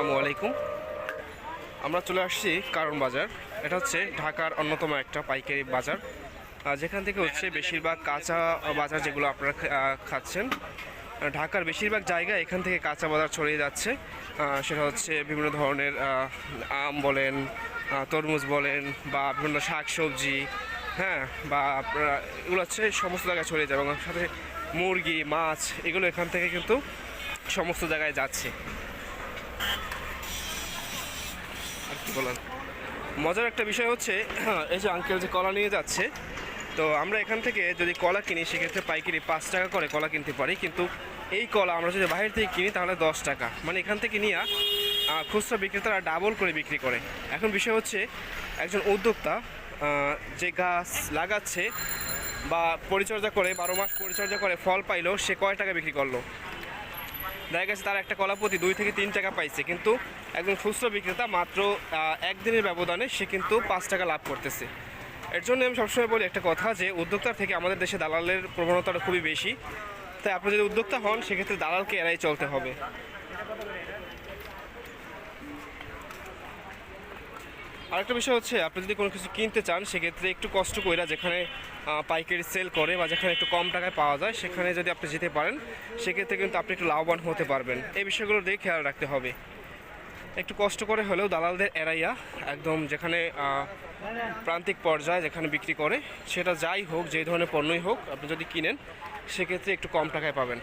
আসসালামু আলাইকুম। আমরা চলে আসছি কারণ বাজার। এটা হচ্ছে ঢাকার অন্যতম একটা পাইকারি বাজার, যেখান থেকে হচ্ছে বেশিরভাগ কাঁচা বাজার যেগুলো আপনারা খাচ্ছেন। ঢাকার বেশিরভাগ জায়গায় এখান থেকে কাঁচা বাজার ছড়িয়ে যাচ্ছে। সেটা হচ্ছে বিভিন্ন ধরনের আম বলেন, তরমুজ বলেন, বা বিভিন্ন শাক সবজি, হ্যাঁ, বা আপনারা এগুলো হচ্ছে সমস্ত জায়গায় ছড়িয়ে যাবে, এবং সাথে মুরগি মাছ এগুলো এখান থেকে কিন্তু সমস্ত জায়গায় যাচ্ছে। আর কি বলেন, মজার একটা বিষয় হচ্ছে এই যে আঙ্কেল যে কলা নিয়ে যাচ্ছে, তো আমরা এখান থেকে যদি কলা কিনি সেক্ষেত্রে পাইকারি 5 টাকা করে কলা কিনতে পারি, কিন্তু এই কলা আমরা যদি বাইরে থেকে কিনি তাহলে 10 টাকা, মানে এখান থেকে নিয়ে খুচরা বিক্রেতারা ডাবল করে বিক্রি করে। এখন বিষয় হচ্ছে একজন উদ্যোক্তা যে গাছ লাগাচ্ছে বা পরিচর্যা করে 12 মাস পরিচর্যা করে ফল পাইলো, সে কয় টাকা বিক্রি করলো? দেখা গেছে তার একটা কলা প্রতি 2 থেকে 3 টাকা পাইছে, কিন্তু একজন খুচরা বিক্রেতা মাত্র একদিনের ব্যবধানে সে কিন্তু 5 টাকা লাভ করতেছে। এর জন্য আমি সবসময় বলি একটা কথা, যে উদ্যোক্তার থেকে আমাদের দেশে দালালের প্রবণতাটা খুবই বেশি। তাই আপনি যদি উদ্যোক্তা হন সেক্ষেত্রে দালালকে এড়াই চলতে হবে। আরেকটা বিষয় হচ্ছে, আপনি যদি কোনো কিছু কিনতে চান সেক্ষেত্রে একটু কষ্ট করে যেখানে পাইকারি সেল করে বা যেখানে একটু কম টাকায় পাওয়া যায় সেখানে যদি আপনি যেতে পারেন সেক্ষেত্রে কিন্তু আপনি একটু লাভবান হতে পারবেন। এই বিষয়গুলো দিয়ে খেয়াল রাখতে হবে। একটু কষ্ট করে হলেও দালালদের এড়াইয়া একদম যেখানে প্রান্তিক পর্যায়ে যেখানে বিক্রি করে, সেটা যাই হোক, যে ধরনের পণ্যই হোক, আপনি যদি কিনেন সেক্ষেত্রে একটু কম টাকায় পাবেন।